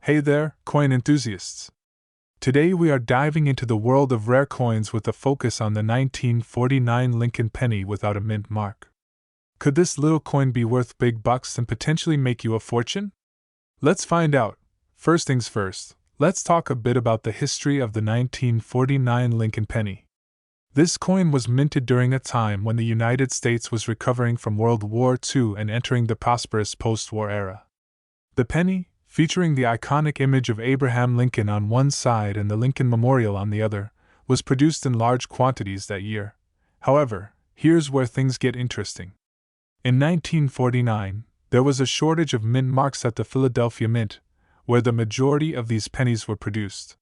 Hey there, coin enthusiasts! Today we are diving into the world of rare coins with a focus on the 1949 Lincoln penny without a mint mark. Could this little coin be worth big bucks and potentially make you a fortune? Let's find out. First things first, let's talk a bit about the history of the 1949 Lincoln penny. This coin was minted during a time when the United States was recovering from World War II and entering the prosperous post-war era. The penny, featuring the iconic image of Abraham Lincoln on one side and the Lincoln Memorial on the other, was produced in large quantities that year. However, here's where things get interesting. In 1949, there was a shortage of mint marks at the Philadelphia Mint, where the majority of these pennies were produced.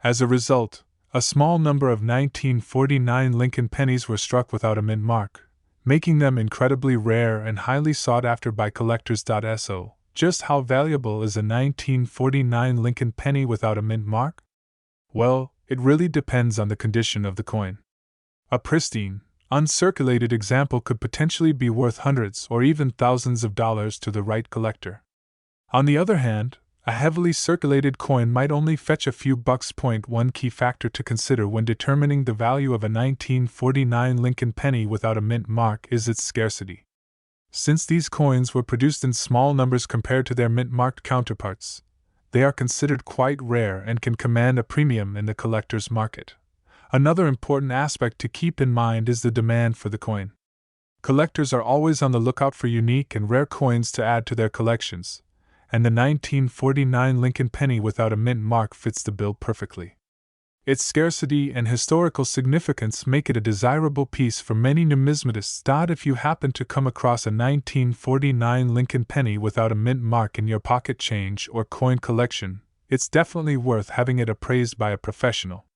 As a result, a small number of 1949 Lincoln pennies were struck without a mint mark, making them incredibly rare and highly sought after by collectors. So, just how valuable is a 1949 Lincoln penny without a mint mark? Well, it really depends on the condition of the coin. A pristine, uncirculated example could potentially be worth hundreds or even thousands of dollars to the right collector. On the other hand, a heavily circulated coin might only fetch a few bucks. One key factor to consider when determining the value of a 1949 Lincoln penny without a mint mark is its scarcity. Since these coins were produced in small numbers compared to their mint-marked counterparts, they are considered quite rare and can command a premium in the collector's market. Another important aspect to keep in mind is the demand for the coin. Collectors are always on the lookout for unique and rare coins to add to their collections, and the 1949 Lincoln penny without a mint mark fits the bill perfectly. Its scarcity and historical significance make it a desirable piece for many numismatists. If you happen to come across a 1949 Lincoln penny without a mint mark in your pocket change or coin collection, it's definitely worth having it appraised by a professional.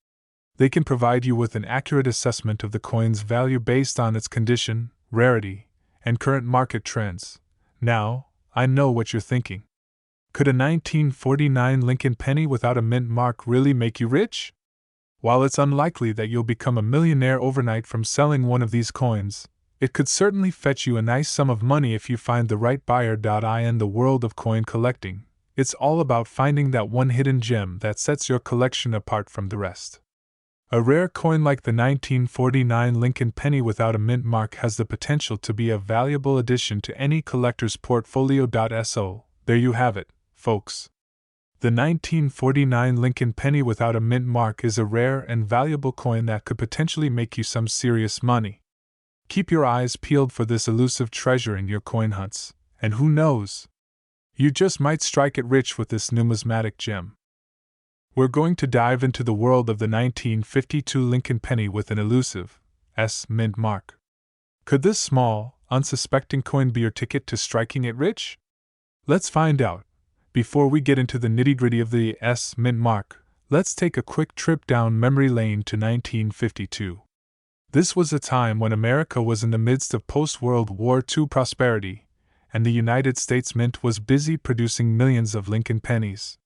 They can provide you with an accurate assessment of the coin's value based on its condition, rarity, and current market trends. Now, I know what you're thinking. Could a 1949 Lincoln penny without a mint mark really make you rich? While it's unlikely that you'll become a millionaire overnight from selling one of these coins, it could certainly fetch you a nice sum of money if you find the right buyer. In the world of coin collecting, it's all about finding that one hidden gem that sets your collection apart from the rest. A rare coin like the 1949 Lincoln penny without a mint mark has the potential to be a valuable addition to any collector's portfolio. So, there you have it, folks. The 1949 Lincoln penny without a mint mark is a rare and valuable coin that could potentially make you some serious money. Keep your eyes peeled for this elusive treasure in your coin hunts, and who knows? You just might strike it rich with this numismatic gem. We're going to dive into the world of the 1952 Lincoln penny with an elusive S mint mark. Could this small, unsuspecting coin be your ticket to striking it rich? Let's find out. Before we get into the nitty-gritty of the S mint mark, let's take a quick trip down memory lane to 1952. This was a time when America was in the midst of post-World War II prosperity, and the United States Mint was busy producing millions of Lincoln pennies.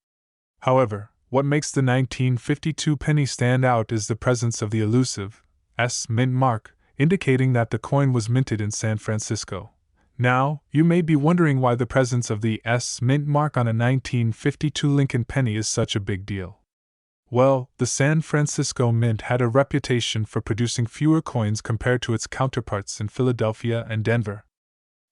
However, what makes the 1952 penny stand out is the presence of the elusive S mint mark, indicating that the coin was minted in San Francisco. Now, you may be wondering why the presence of the S mint mark on a 1952 Lincoln penny is such a big deal. Well, the San Francisco Mint had a reputation for producing fewer coins compared to its counterparts in Philadelphia and Denver.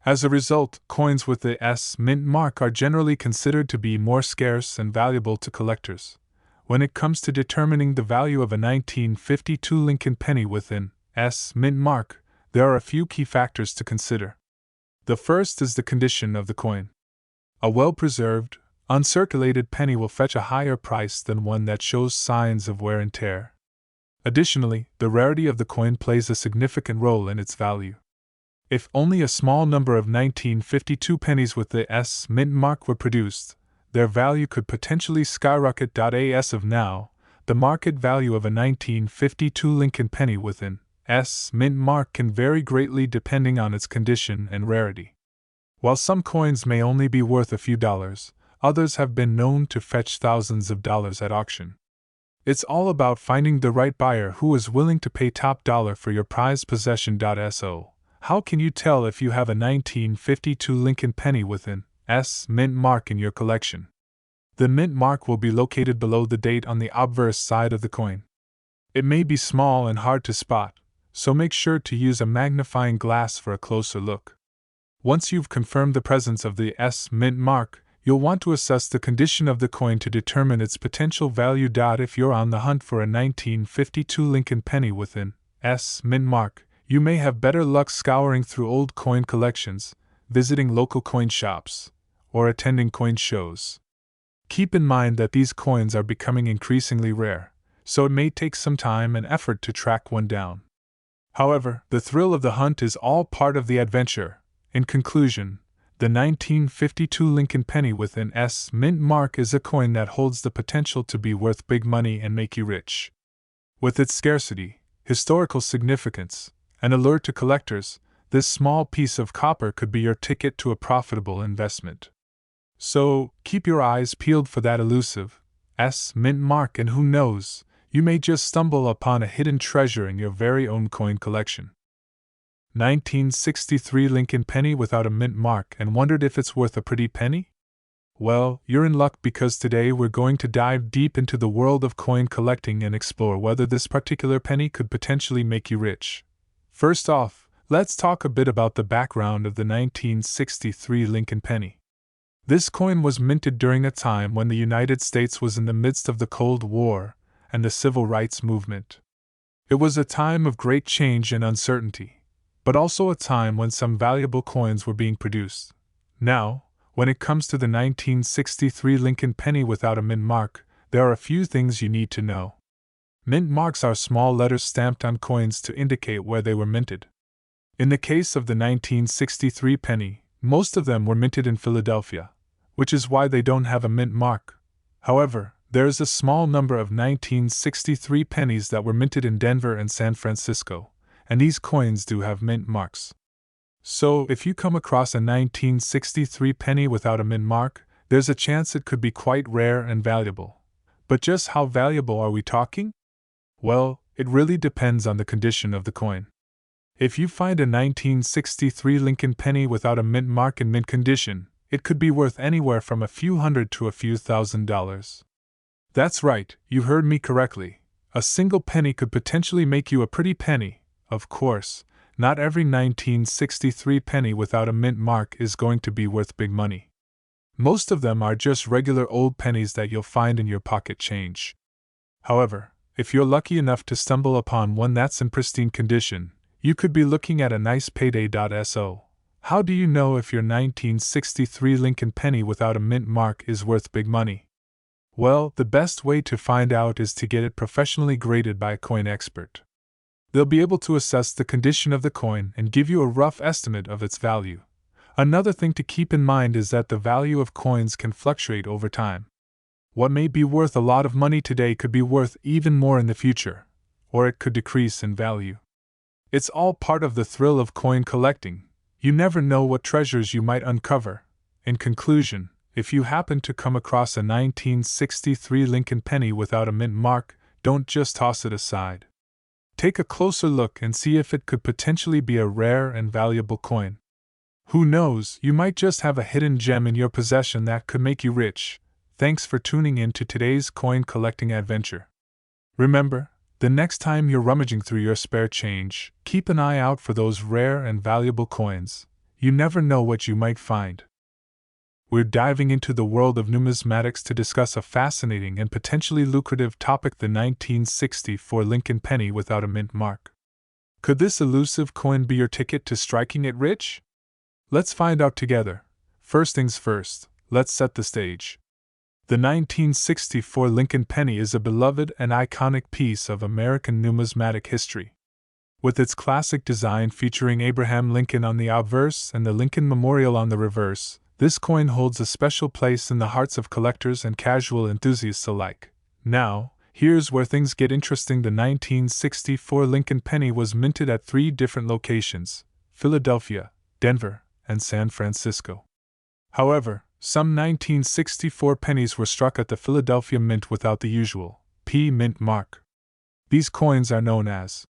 As a result, coins with the S mint mark are generally considered to be more scarce and valuable to collectors. When it comes to determining the value of a 1952 Lincoln penny with an S mint mark, there are a few key factors to consider. The first is the condition of the coin. A well-preserved, uncirculated penny will fetch a higher price than one that shows signs of wear and tear. Additionally, the rarity of the coin plays a significant role in its value. If only a small number of 1952 pennies with the S mint mark were produced, their value could potentially skyrocket. As of now, the market value of a 1952 Lincoln penny with an S mint mark can vary greatly depending on its condition and rarity. While some coins may only be worth a few dollars, others have been known to fetch thousands of dollars at auction. It's all about finding the right buyer who is willing to pay top dollar for your prized possession. So, how can you tell if you have a 1952 Lincoln penny with an S mint mark in your collection? The mint mark will be located below the date on the obverse side of the coin. It may be small and hard to spot, so make sure to use a magnifying glass for a closer look. Once you've confirmed the presence of the S mint mark, you'll want to assess the condition of the coin to determine its potential value. If you're on the hunt for a 1952 Lincoln penny with an S mint mark, you may have better luck scouring through old coin collections, visiting local coin shops, or attending coin shows. Keep in mind that these coins are becoming increasingly rare, so it may take some time and effort to track one down. However, the thrill of the hunt is all part of the adventure. In conclusion, the 1952 Lincoln penny with an S mint mark is a coin that holds the potential to be worth big money and make you rich. With its scarcity, historical significance, and allure to collectors, this small piece of copper could be your ticket to a profitable investment. So, keep your eyes peeled for that elusive S mint mark, and who knows, you may just stumble upon a hidden treasure in your very own coin collection. 1963 Lincoln penny without a mint mark, and wondered if it's worth a pretty penny? Well, you're in luck, because today we're going to dive deep into the world of coin collecting and explore whether this particular penny could potentially make you rich. First off, let's talk a bit about the background of the 1963 Lincoln penny. This coin was minted during a time when the United States was in the midst of the Cold War and the Civil Rights Movement. It was a time of great change and uncertainty, but also a time when some valuable coins were being produced. Now, when it comes to the 1963 Lincoln penny without a mint mark, there are a few things you need to know. Mint marks are small letters stamped on coins to indicate where they were minted. In the case of the 1963 penny, most of them were minted in Philadelphia, which is why they don't have a mint mark. However, there is a small number of 1963 pennies that were minted in Denver and San Francisco, and these coins do have mint marks. So, if you come across a 1963 penny without a mint mark, there's a chance it could be quite rare and valuable. But just how valuable are we talking? Well, it really depends on the condition of the coin. If you find a 1963 Lincoln penny without a mint mark in mint condition, it could be worth anywhere from a few hundred to a few $1,000s. That's right, you heard me correctly. A single penny could potentially make you a pretty penny. Of course, not every 1963 penny without a mint mark is going to be worth big money. Most of them are just regular old pennies that you'll find in your pocket change. However, if you're lucky enough to stumble upon one that's in pristine condition, you could be looking at a nice payday. So, how do you know if your 1963 Lincoln penny without a mint mark is worth big money? Well, the best way to find out is to get it professionally graded by a coin expert. They'll be able to assess the condition of the coin and give you a rough estimate of its value. Another thing to keep in mind is that the value of coins can fluctuate over time. What may be worth a lot of money today could be worth even more in the future, or it could decrease in value. It's all part of the thrill of coin collecting. You never know what treasures you might uncover. In conclusion, if you happen to come across a 1963 Lincoln penny without a mint mark, don't just toss it aside. Take a closer look and see if it could potentially be a rare and valuable coin. Who knows, you might just have a hidden gem in your possession that could make you rich. Thanks for tuning in to today's coin collecting adventure. Remember, the next time you're rummaging through your spare change, keep an eye out for those rare and valuable coins. You never know what you might find. We're diving into the world of numismatics to discuss a fascinating and potentially lucrative topic: the 1964 Lincoln penny without a mint mark. Could this elusive coin be your ticket to striking it rich? Let's find out together. First things first, let's set the stage. The 1964 Lincoln penny is a beloved and iconic piece of American numismatic history. With its classic design featuring Abraham Lincoln on the obverse and the Lincoln Memorial on the reverse, this coin holds a special place in the hearts of collectors and casual enthusiasts alike. Now, here's where things get interesting. The 1964 Lincoln penny was minted at 3 different locations: Philadelphia, Denver, and San Francisco. However, some 1964 pennies were struck at the Philadelphia Mint without the usual P mint mark. These coins are known as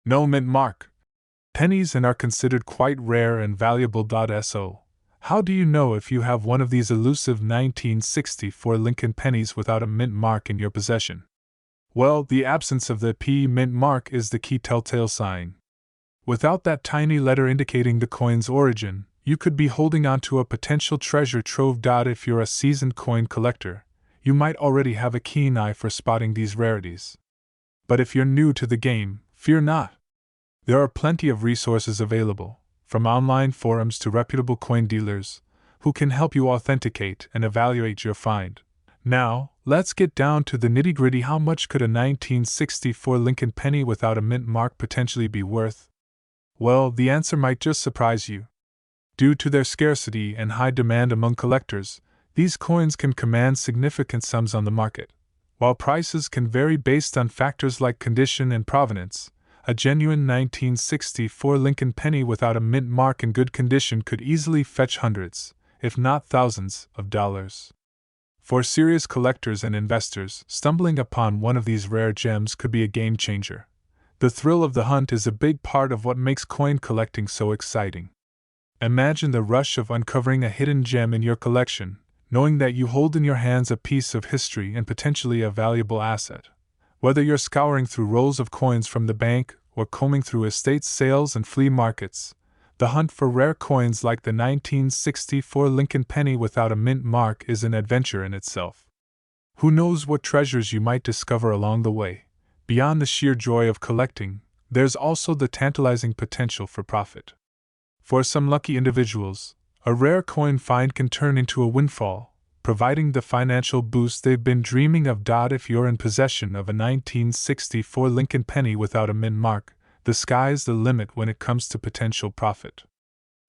no mint mark pennies and are considered quite rare and valuable. So, how do you know if you have one of these elusive 1964 Lincoln pennies without a mint mark in your possession? Well, the absence of the P mint mark is the key telltale sign. Without that tiny letter indicating the coin's origin, you could be holding on to a potential treasure trove. If you're a seasoned coin collector, you might already have a keen eye for spotting these rarities. But if you're new to the game, fear not. There are plenty of resources available, from online forums to reputable coin dealers, who can help you authenticate and evaluate your find. Now, let's get down to the nitty-gritty. How much could a 1964 Lincoln penny without a mint mark potentially be worth? Well, the answer might just surprise you. Due to their scarcity and high demand among collectors, these coins can command significant sums on the market. While prices can vary based on factors like condition and provenance, a genuine 1964 Lincoln penny without a mint mark in good condition could easily fetch hundreds, if not thousands, of dollars. For serious collectors and investors, stumbling upon one of these rare gems could be a game changer. The thrill of the hunt is a big part of what makes coin collecting so exciting. Imagine the rush of uncovering a hidden gem in your collection, knowing that you hold in your hands a piece of history and potentially a valuable asset. Whether you're scouring through rolls of coins from the bank or combing through estate sales and flea markets, the hunt for rare coins like the 1964 Lincoln penny without a mint mark is an adventure in itself. Who knows what treasures you might discover along the way? Beyond the sheer joy of collecting, there's also the tantalizing potential for profit. For some lucky individuals, a rare coin find can turn into a windfall, providing the financial boost they've been dreaming of. If you're in possession of a 1964 Lincoln penny without a mint mark, the sky's the limit when it comes to potential profit.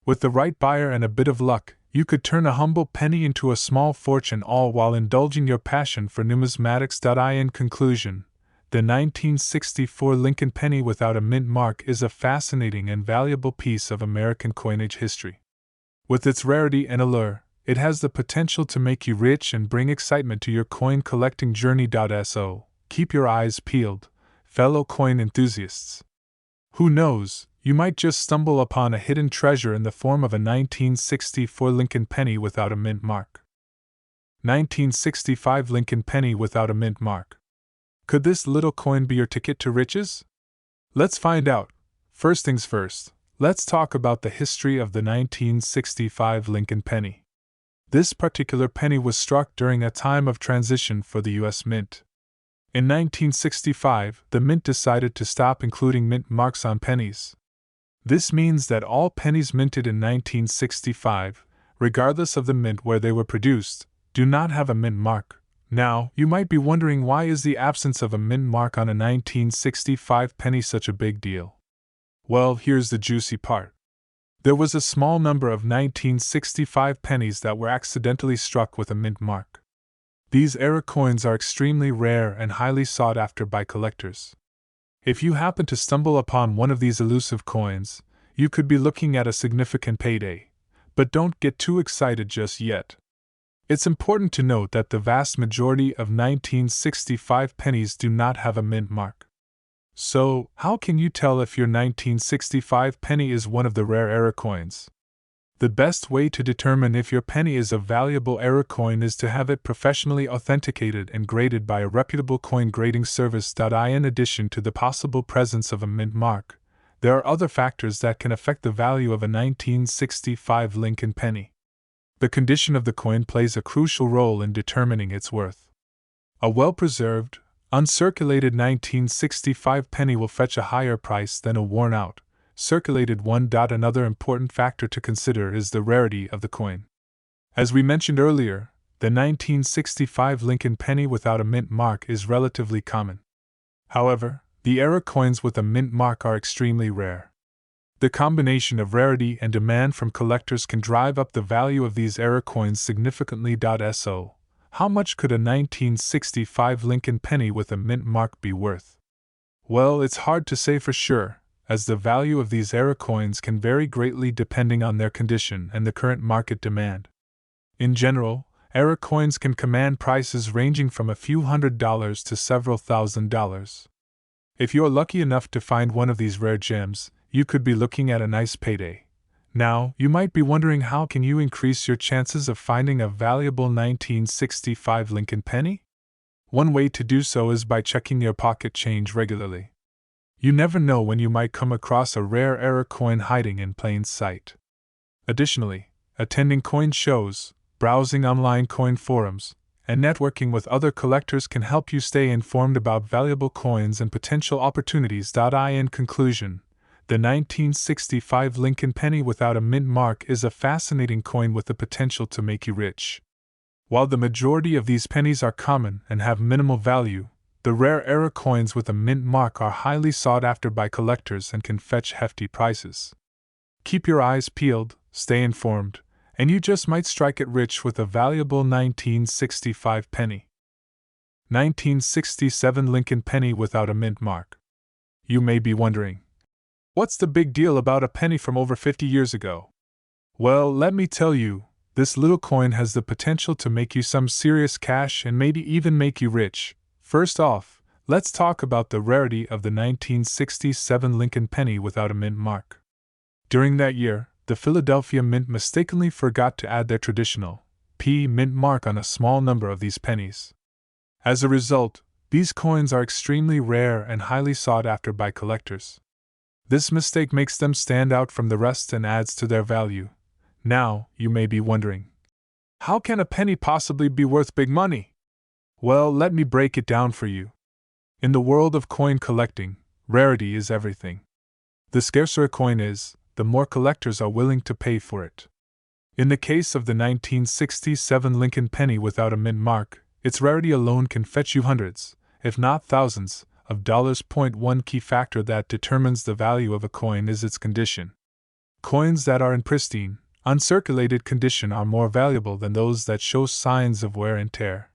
With the right buyer and a bit of luck, you could turn a humble penny into a small fortune, all while indulging your passion for numismatics. In conclusion, the 1964 Lincoln penny without a mint mark is a fascinating and valuable piece of American coinage history. With its rarity and allure, it has the potential to make you rich and bring excitement to your coin collecting journey. So, keep your eyes peeled, fellow coin enthusiasts. Who knows, you might just stumble upon a hidden treasure in the form of a 1964 Lincoln penny without a mint mark. 1965 Lincoln penny without a mint mark. Could this little coin be your ticket to riches? Let's find out. First things first, let's talk about the history of the 1965 Lincoln penny. This particular penny was struck during a time of transition for the U.S. Mint. In 1965, the Mint decided to stop including mint marks on pennies. This means that all pennies minted in 1965, regardless of the mint where they were produced, do not have a mint mark. Now, you might be wondering, why is the absence of a mint mark on a 1965 penny such a big deal? Well, here's the juicy part. There was a small number of 1965 pennies that were accidentally struck with a mint mark. These era coins are extremely rare and highly sought after by collectors. If you happen to stumble upon one of these elusive coins, you could be looking at a significant payday. But don't get too excited just yet. It's important to note that the vast majority of 1965 pennies do not have a mint mark. So, how can you tell if your 1965 penny is one of the rare era coins? The best way to determine if your penny is a valuable era coin is to have it professionally authenticated and graded by a reputable coin grading service. In addition to the possible presence of a mint mark, there are other factors that can affect the value of a 1965 Lincoln penny. The condition of the coin plays a crucial role in determining its worth. A well-preserved, uncirculated 1965 penny will fetch a higher price than a worn-out, circulated one. Another important factor to consider is the rarity of the coin. As we mentioned earlier, the 1965 Lincoln penny without a mint mark is relatively common. However, the era coins with a mint mark are extremely rare. The combination of rarity and demand from collectors can drive up the value of these era coins significantly. So, how much could a 1965 Lincoln penny with a mint mark be worth? Well, it's hard to say for sure, as the value of these era coins can vary greatly depending on their condition and the current market demand. In general, era coins can command prices ranging from a few $100s to several $1,000s. If you're lucky enough to find one of these rare gems, you could be looking at a nice payday. Now, you might be wondering, how can you increase your chances of finding a valuable 1965 Lincoln penny? One way to do so is by checking your pocket change regularly. You never know when you might come across a rare era coin hiding in plain sight. Additionally, attending coin shows, browsing online coin forums, and networking with other collectors can help you stay informed about valuable coins and potential opportunities. In conclusion, the 1965 Lincoln penny without a mint mark is a fascinating coin with the potential to make you rich. While the majority of these pennies are common and have minimal value, the rare era coins with a mint mark are highly sought after by collectors and can fetch hefty prices. Keep your eyes peeled, stay informed, and you just might strike it rich with a valuable 1965 penny. 1967 Lincoln penny without a mint mark. You may be wondering, what's the big deal about a penny from over 50 years ago? Well, let me tell you, this little coin has the potential to make you some serious cash and maybe even make you rich. First off, let's talk about the rarity of the 1967 Lincoln penny without a mint mark. During that year, the Philadelphia Mint mistakenly forgot to add their traditional P mint mark on a small number of these pennies. As a result, these coins are extremely rare and highly sought after by collectors. This mistake makes them stand out from the rest and adds to their value. Now, you may be wondering, how can a penny possibly be worth big money? Well, let me break it down for you. In the world of coin collecting, rarity is everything. The scarcer a coin is, the more collectors are willing to pay for it. In the case of the 1967 Lincoln penny without a mint mark, its rarity alone can fetch you hundreds, if not thousands, of dollars. One key factor that determines the value of a coin is its condition. Coins that are in pristine, uncirculated condition are more valuable than those that show signs of wear and tear.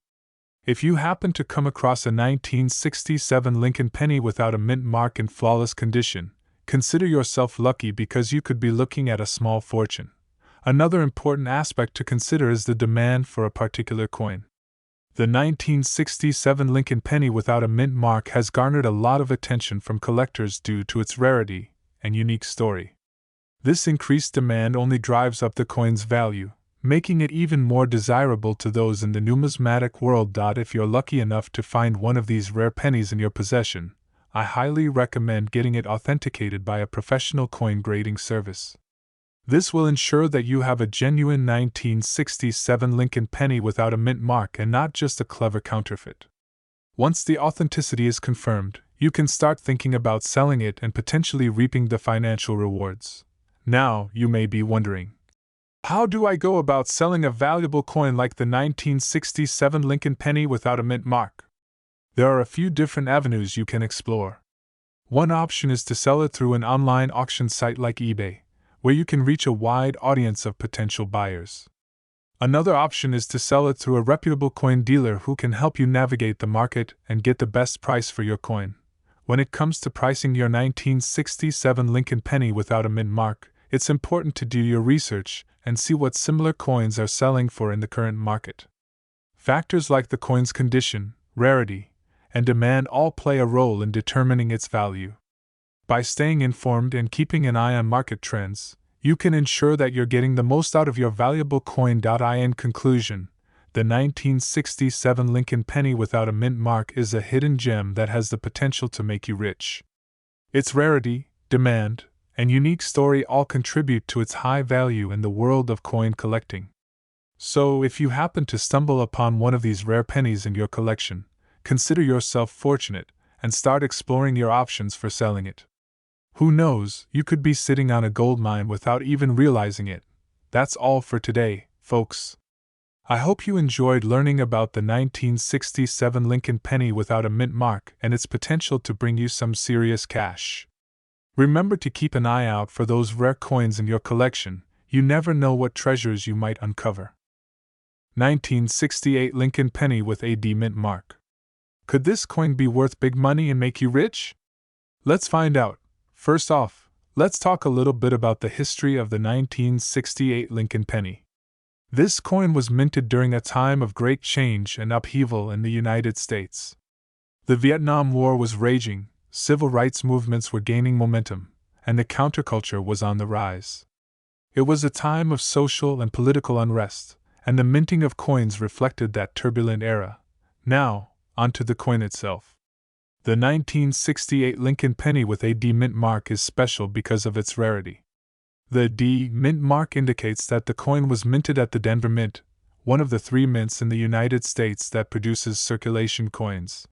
If you happen to come across a 1967 Lincoln penny without a mint mark in flawless condition, consider yourself lucky because you could be looking at a small fortune. Another important aspect to consider is the demand for a particular coin. The 1967 Lincoln penny without a mint mark has garnered a lot of attention from collectors due to its rarity and unique story. This increased demand only drives up the coin's value, making it even more desirable to those in the numismatic world. If you're lucky enough to find one of these rare pennies in your possession, I highly recommend getting it authenticated by a professional coin grading service. This will ensure that you have a genuine 1967 Lincoln penny without a mint mark and not just a clever counterfeit. Once the authenticity is confirmed, you can start thinking about selling it and potentially reaping the financial rewards. Now, you may be wondering, how do I go about selling a valuable coin like the 1967 Lincoln penny without a mint mark? There are a few different avenues you can explore. One option is to sell it through an online auction site like eBay, where you can reach a wide audience of potential buyers. Another option is to sell it through a reputable coin dealer who can help you navigate the market and get the best price for your coin. When it comes to pricing your 1967 Lincoln penny without a mint mark, it's important to do your research and see what similar coins are selling for in the current market. Factors like the coin's condition, rarity, and demand all play a role in determining its value. By staying informed and keeping an eye on market trends, you can ensure that you're getting the most out of your valuable coin. In conclusion, the 1967 Lincoln penny without a mint mark is a hidden gem that has the potential to make you rich. Its rarity, demand, and unique story all contribute to its high value in the world of coin collecting. So, if you happen to stumble upon one of these rare pennies in your collection, consider yourself fortunate and start exploring your options for selling it. Who knows, you could be sitting on a gold mine without even realizing it. That's all for today, folks. I hope you enjoyed learning about the 1967 Lincoln penny without a mint mark and its potential to bring you some serious cash. Remember to keep an eye out for those rare coins in your collection. You never know what treasures you might uncover. 1968 Lincoln penny with a D mint mark. Could this coin be worth big money and make you rich? Let's find out. First off, let's talk a little bit about the history of the 1968 Lincoln penny. This coin was minted during a time of great change and upheaval in the United States. The Vietnam War was raging, civil rights movements were gaining momentum, and the counterculture was on the rise. It was a time of social and political unrest, and the minting of coins reflected that turbulent era. Now, onto the coin itself. The 1968 Lincoln penny with a D mint mark is special because of its rarity. The D mint mark indicates that the coin was minted at the Denver Mint, one of the 3 mints in the United States that produces circulation coins.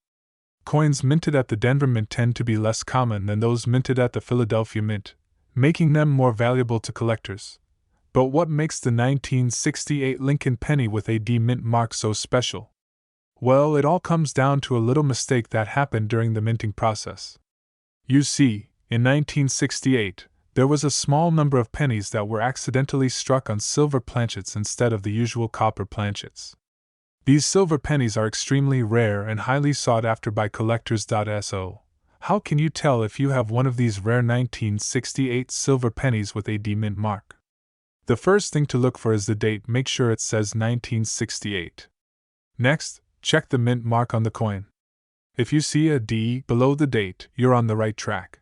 Coins minted at the Denver Mint tend to be less common than those minted at the Philadelphia Mint, making them more valuable to collectors. But what makes the 1968 Lincoln penny with a D mint mark so special? Well, it all comes down to a little mistake that happened during the minting process. You see, in 1968, there was a small number of pennies that were accidentally struck on silver planchets instead of the usual copper planchets. These silver pennies are extremely rare and highly sought after by collectors. So, how can you tell if you have one of these rare 1968 silver pennies with a D mint mark? The first thing to look for is the date. Make sure it says 1968. Next, check the mint mark on the coin. If you see a D below the date, you're on the right track.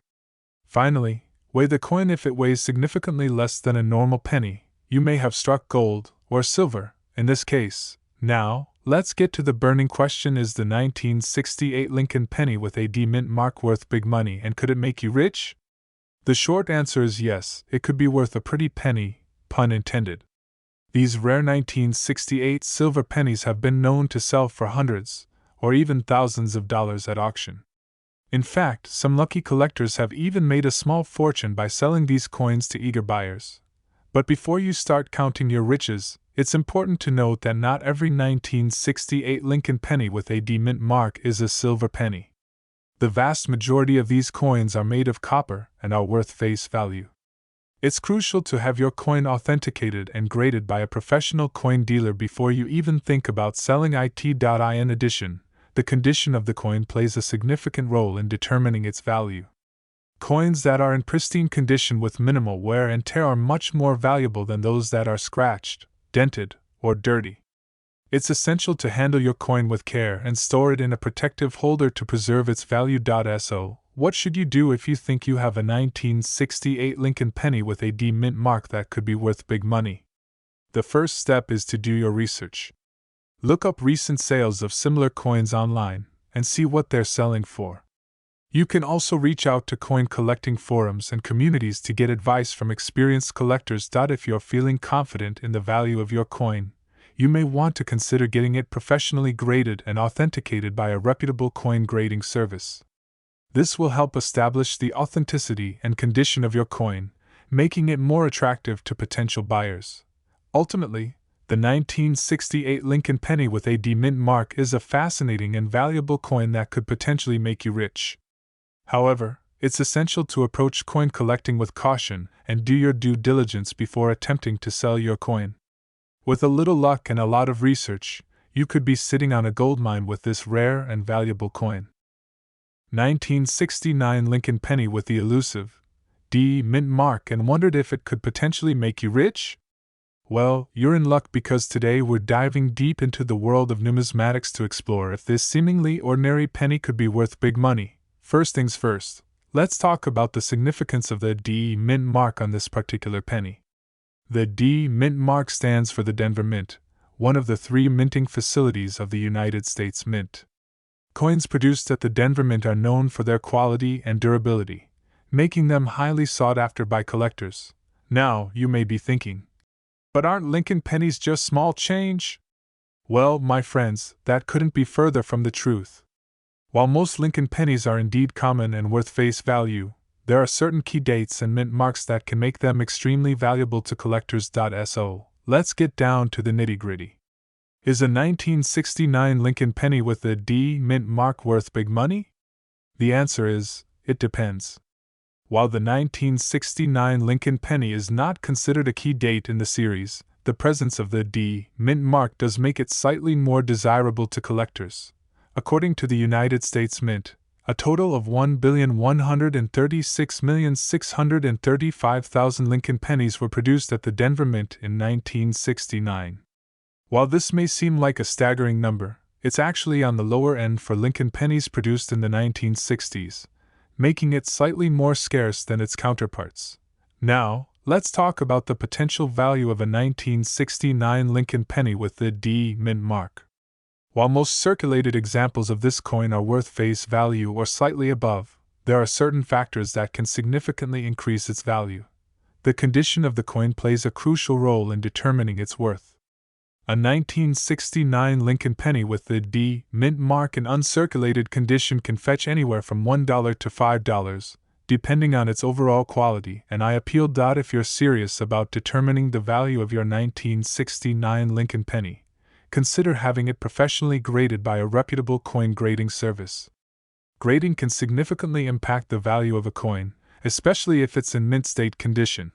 Finally, weigh the coin. If it weighs significantly less than a normal penny, you may have struck gold or silver, in this case. Now, let's get to the burning question: is the 1968 Lincoln penny with a D mint mark worth big money, and could it make you rich? The short answer is yes, it could be worth a pretty penny, pun intended. These rare 1968 silver pennies have been known to sell for hundreds, or even thousands of dollars at auction. In fact, some lucky collectors have even made a small fortune by selling these coins to eager buyers. But before you start counting your riches, it's important to note that not every 1968 Lincoln penny with a D mint mark is a silver penny. The vast majority of these coins are made of copper and are worth face value. It's crucial to have your coin authenticated and graded by a professional coin dealer before you even think about selling it. In addition, the condition of the coin plays a significant role in determining its value. Coins that are in pristine condition with minimal wear and tear are much more valuable than those that are scratched, dented, or dirty. It's essential to handle your coin with care and store it in a protective holder to preserve its value. So, what should you do if you think you have a 1968 Lincoln penny with a D mint mark that could be worth big money? The first step is to do your research. Look up recent sales of similar coins online and see what they're selling for. You can also reach out to coin collecting forums and communities to get advice from experienced collectors. If you're feeling confident in the value of your coin, you may want to consider getting it professionally graded and authenticated by a reputable coin grading service. This will help establish the authenticity and condition of your coin, making it more attractive to potential buyers. Ultimately, the 1968 Lincoln penny with a D mint mark is a fascinating and valuable coin that could potentially make you rich. However, it's essential to approach coin collecting with caution and do your due diligence before attempting to sell your coin. With a little luck and a lot of research, you could be sitting on a goldmine with this rare and valuable coin. 1969 Lincoln penny with the elusive D mint mark, and wondered if it could potentially make you rich? Well, you're in luck, because today we're diving deep into the world of numismatics to explore if this seemingly ordinary penny could be worth big money. First things first, let's talk about the significance of the D mint mark on this particular penny. The D mint mark stands for the Denver Mint, one of the 3 minting facilities of the United States Mint. Coins produced at the Denver Mint are known for their quality and durability, making them highly sought after by collectors. Now, you may be thinking, but aren't Lincoln pennies just small change? Well, my friends, that couldn't be further from the truth. While most Lincoln pennies are indeed common and worth face value, there are certain key dates and mint marks that can make them extremely valuable to collectors. So, let's get down to the nitty-gritty. Is a 1969 Lincoln penny with a D mint mark worth big money? The answer is, it depends. While the 1969 Lincoln penny is not considered a key date in the series, the presence of the D mint mark does make it slightly more desirable to collectors. According to the United States Mint, a total of 1,136,635,000 Lincoln pennies were produced at the Denver Mint in 1969. While this may seem like a staggering number, it's actually on the lower end for Lincoln pennies produced in the 1960s, making it slightly more scarce than its counterparts. Now, let's talk about the potential value of a 1969 Lincoln penny with the D mint mark. While most circulated examples of this coin are worth face value or slightly above, there are certain factors that can significantly increase its value. The condition of the coin plays a crucial role in determining its worth. A 1969 Lincoln penny with the D mint mark in uncirculated condition can fetch anywhere from $1 to $5, depending on its overall quality, and I appeal. If you're serious about determining the value of your 1969 Lincoln penny, consider having it professionally graded by a reputable coin grading service. Grading can significantly impact the value of a coin, especially if it's in mint state condition.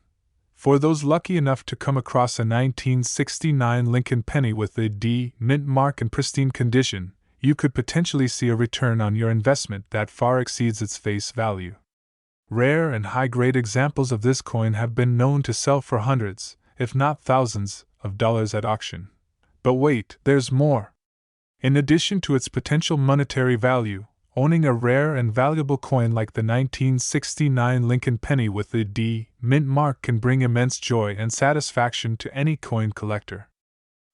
For those lucky enough to come across a 1969 Lincoln penny with the D mint mark in pristine condition, you could potentially see a return on your investment that far exceeds its face value. Rare and high-grade examples of this coin have been known to sell for hundreds, if not thousands, of dollars at auction. But wait, there's more. In addition to its potential monetary value, owning a rare and valuable coin like the 1969 Lincoln penny with the D mint mark can bring immense joy and satisfaction to any coin collector.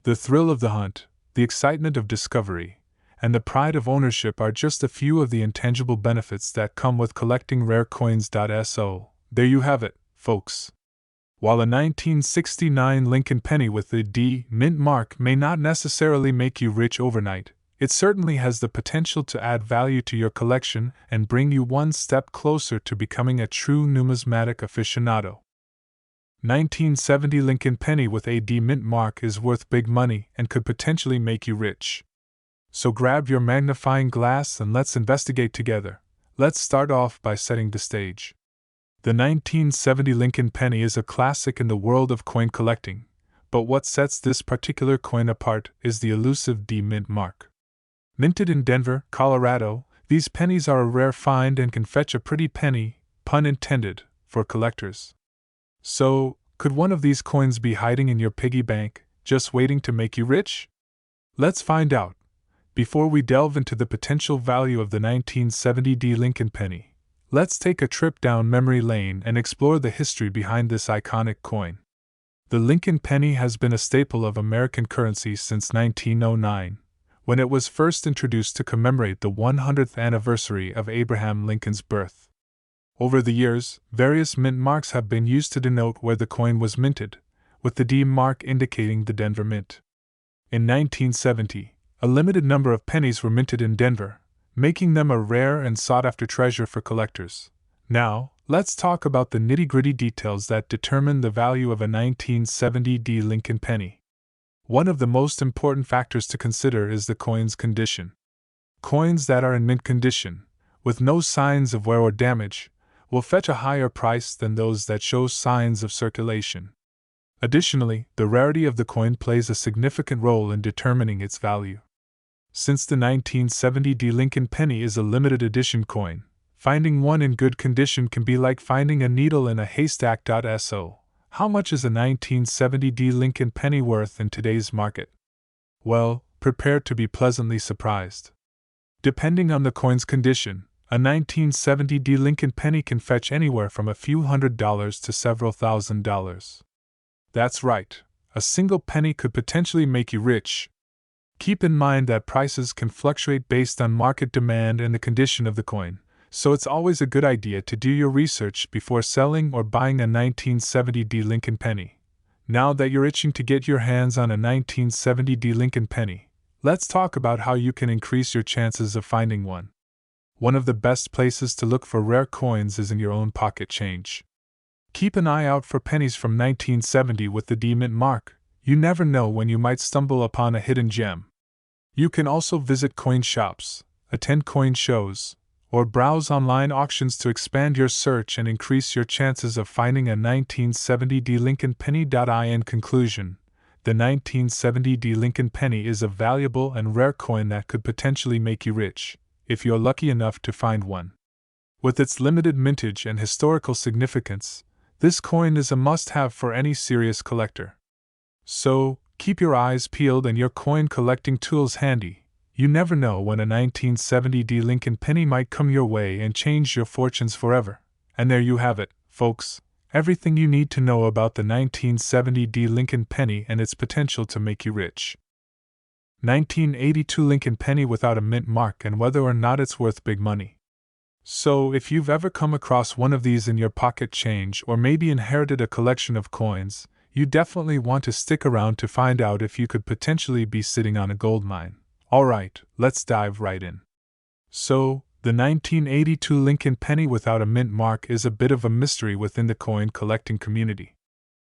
The thrill of the hunt, the excitement of discovery, and the pride of ownership are just a few of the intangible benefits that come with collecting rare coins. So, there you have it, folks. While a 1969 Lincoln penny with the D mint mark may not necessarily make you rich overnight, it certainly has the potential to add value to your collection and bring you one step closer to becoming a true numismatic aficionado. 1970 Lincoln penny with a D mint mark is worth big money and could potentially make you rich. So grab your magnifying glass and let's investigate together. Let's start off by setting the stage. The 1970 Lincoln penny is a classic in the world of coin collecting, but what sets this particular coin apart is the elusive D mint mark. Minted in Denver, Colorado, these pennies are a rare find and can fetch a pretty penny, pun intended, for collectors. So, could one of these coins be hiding in your piggy bank, just waiting to make you rich? Let's find out. Before we delve into the potential value of the 1970 D Lincoln penny, let's take a trip down memory lane and explore the history behind this iconic coin. The Lincoln penny has been a staple of American currency since 1909. When it was first introduced to commemorate the 100th anniversary of Abraham Lincoln's birth. Over the years, various mint marks have been used to denote where the coin was minted, with the D mark indicating the Denver Mint. In 1970, a limited number of pennies were minted in Denver, making them a rare and sought-after treasure for collectors. Now, let's talk about the nitty-gritty details that determine the value of a 1970 D Lincoln penny. One of the most important factors to consider is the coin's condition. Coins that are in mint condition, with no signs of wear or damage, will fetch a higher price than those that show signs of circulation. Additionally, the rarity of the coin plays a significant role in determining its value. Since the 1970 D Lincoln penny is a limited edition coin, finding one in good condition can be like finding a needle in a haystack. So, how much is a 1970 D Lincoln penny worth in today's market? Well, prepare to be pleasantly surprised. Depending on the coin's condition, a 1970 D Lincoln penny can fetch anywhere from a few $100s to several $1,000s. That's right, a single penny could potentially make you rich. Keep in mind that prices can fluctuate based on market demand and the condition of the coin, so it's always a good idea to do your research before selling or buying a 1970 D Lincoln penny. Now that you're itching to get your hands on a 1970 D Lincoln penny, let's talk about how you can increase your chances of finding one. One of the best places to look for rare coins is in your own pocket change. Keep an eye out for pennies from 1970 with the D mint mark. You never know when you might stumble upon a hidden gem. You can also visit coin shops, attend coin shows, or browse online auctions to expand your search and increase your chances of finding a 1970 D Lincoln penny. In conclusion, the 1970 D Lincoln penny is a valuable and rare coin that could potentially make you rich, if you're lucky enough to find one. With its limited mintage and historical significance, this coin is a must-have for any serious collector. So, keep your eyes peeled and your coin collecting tools handy. You never know when a 1970 D Lincoln penny might come your way and change your fortunes forever. And there you have it, folks. everything you need to know about the 1970 Lincoln penny and its potential to make you rich. 1982 Lincoln penny without a mint mark and whether or not it's worth big money. So, if you've ever come across one of these in your pocket change or maybe inherited a collection of coins, you definitely want to stick around to find out if you could potentially be sitting on a gold mine. Alright, let's dive right in. So, the 1982 Lincoln penny without a mint mark is a bit of a mystery within the coin collecting community.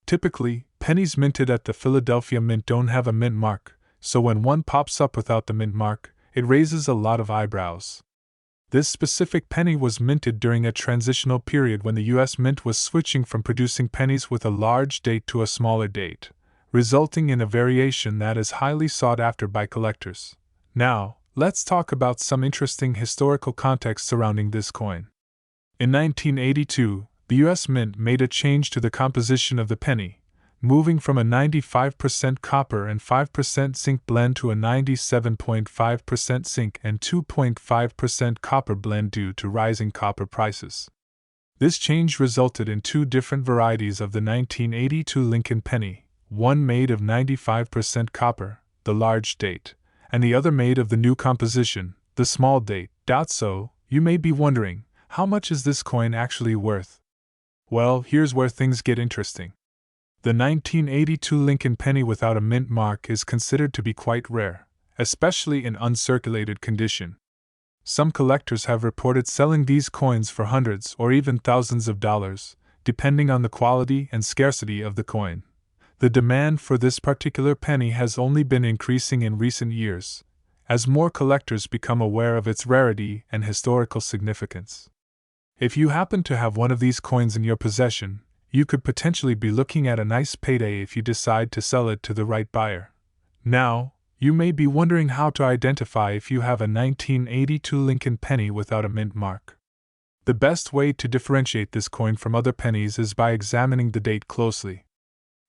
Typically, pennies minted at the Philadelphia Mint don't have a mint mark, so when one pops up without the mint mark, it raises a lot of eyebrows. This specific penny was minted during a transitional period when the U.S. Mint was switching from producing pennies with a large date to a smaller date, resulting in a variation that is highly sought after by collectors. Now, let's talk about some interesting historical context surrounding this coin. In 1982, the U.S. Mint made a change to the composition of the penny, moving from a 95% copper and 5% zinc blend to a 97.5% zinc and 2.5% copper blend due to rising copper prices. This change resulted in two different varieties of the 1982 Lincoln penny, one made of 95% copper, the large date, and the other made of the new composition, the small date. So, you may be wondering, how much is this coin actually worth? Well, here's where things get interesting. The 1982 Lincoln penny without a mint mark is considered to be quite rare, especially in uncirculated condition. Some collectors have reported selling these coins for hundreds or even thousands of dollars, depending on the quality and scarcity of the coin. The demand for this particular penny has only been increasing in recent years, as more collectors become aware of its rarity and historical significance. If you happen to have one of these coins in your possession, you could potentially be looking at a nice payday if you decide to sell it to the right buyer. Now, you may be wondering how to identify if you have a 1982 Lincoln penny without a mint mark. The best way to differentiate this coin from other pennies is by examining the date closely.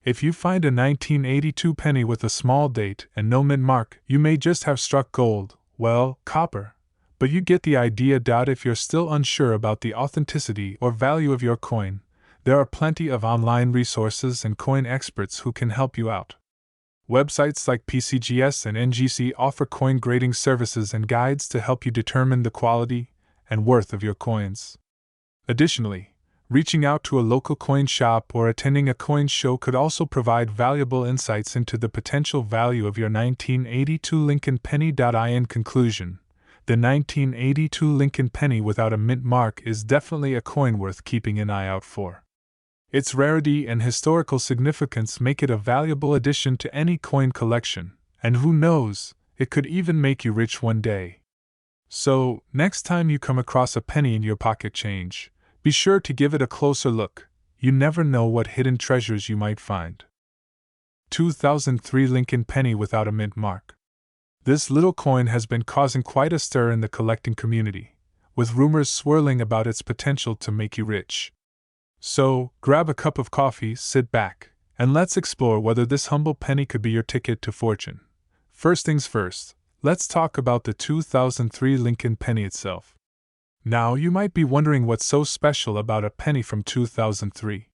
If you find a 1982 penny with a small date and no mint mark, you may just have struck gold, well, copper. But you get the idea. If you're still unsure about the authenticity or value of your coin, there are plenty of online resources and coin experts who can help you out. Websites like PCGS and NGC offer coin grading services and guides to help you determine the quality and worth of your coins. Additionally, reaching out to a local coin shop or attending a coin show could also provide valuable insights into the potential value of your 1982 Lincoln penny. In conclusion, the 1982 Lincoln penny without a mint mark is definitely a coin worth keeping an eye out for. Its rarity and historical significance make it a valuable addition to any coin collection, and who knows, it could even make you rich one day. So, next time you come across a penny in your pocket change, be sure to give it a closer look. You never know what hidden treasures you might find. 2003 Lincoln penny without a mint mark. This little coin has been causing quite a stir in the collecting community, with rumors swirling about its potential to make you rich. So, grab a cup of coffee, sit back, and let's explore whether this humble penny could be your ticket to fortune. First things first, let's talk about the 2003 Lincoln penny itself. Now, you might be wondering what's so special about a penny from 2003.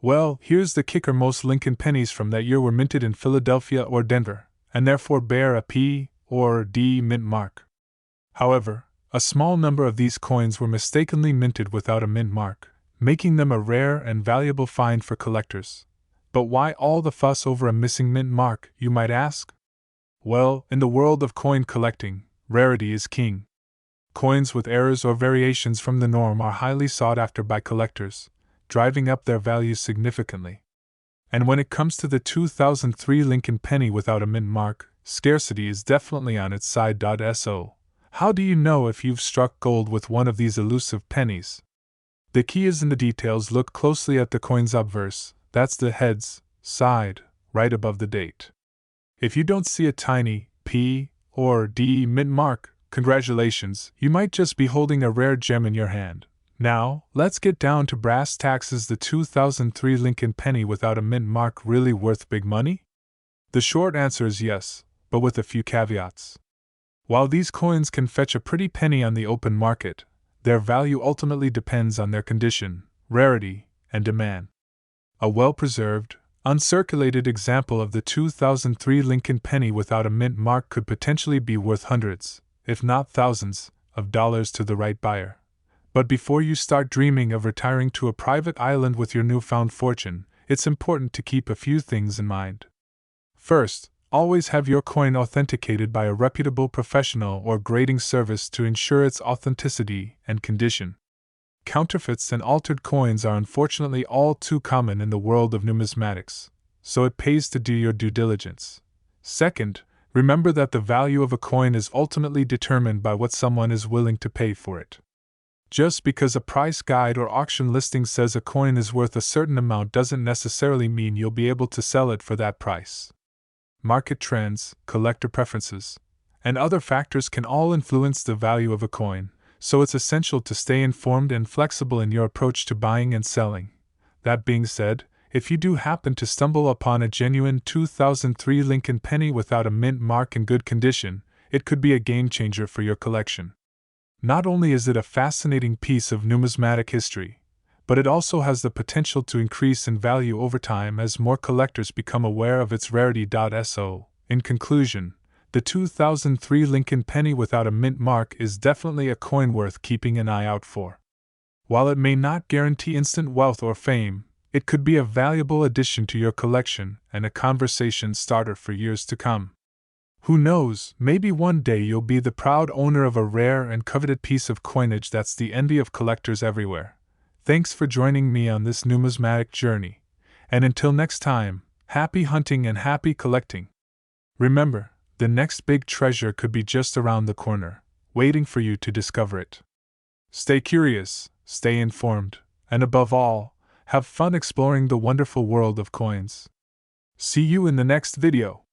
Well, here's the kicker: most Lincoln pennies from that year were minted in Philadelphia or Denver, and therefore bear a P or D mint mark. However, a small number of these coins were mistakenly minted without a mint mark, making them a rare and valuable find for collectors. But why all the fuss over a missing mint mark, you might ask? Well, in the world of coin collecting, rarity is king. Coins with errors or variations from the norm are highly sought after by collectors, driving up their value significantly. And when it comes to the 2003 Lincoln penny without a mint mark, scarcity is definitely on its side. So, how do you know if you've struck gold with one of these elusive pennies? The key is in the details. Look closely at the coin's obverse, that's the head's side, right above the date. If you don't see a tiny P or D mint mark, congratulations, you might just be holding a rare gem in your hand. Now, let's get down to brass tacks. Is the 2003 Lincoln penny without a mint mark really worth big money? The short answer is yes, but with a few caveats. While these coins can fetch a pretty penny on the open market, their value ultimately depends on their condition, rarity, and demand. A well-preserved, uncirculated example of the 2003 Lincoln penny without a mint mark could potentially be worth hundreds, if not thousands, of dollars to the right buyer. But before you start dreaming of retiring to a private island with your newfound fortune, it's important to keep a few things in mind. First, always have your coin authenticated by a reputable professional or grading service to ensure its authenticity and condition. Counterfeits and altered coins are unfortunately all too common in the world of numismatics, so it pays to do your due diligence. Second, remember that the value of a coin is ultimately determined by what someone is willing to pay for it. Just because a price guide or auction listing says a coin is worth a certain amount doesn't necessarily mean you'll be able to sell it for that price. Market trends, collector preferences, and other factors can all influence the value of a coin, so it's essential to stay informed and flexible in your approach to buying and selling. That being said, if you do happen to stumble upon a genuine 2003 Lincoln penny without a mint mark in good condition, it could be a game changer for your collection. Not only is it a fascinating piece of numismatic history, but it also has the potential to increase in value over time as more collectors become aware of its rarity. So, in conclusion, the 2003 Lincoln penny without a mint mark is definitely a coin worth keeping an eye out for. While it may not guarantee instant wealth or fame, it could be a valuable addition to your collection and a conversation starter for years to come. Who knows, maybe one day you'll be the proud owner of a rare and coveted piece of coinage that's the envy of collectors everywhere. Thanks for joining me on this numismatic journey, and until next time, happy hunting and happy collecting. Remember, the next big treasure could be just around the corner, waiting for you to discover it. Stay curious, stay informed, and above all, have fun exploring the wonderful world of coins. See you in the next video.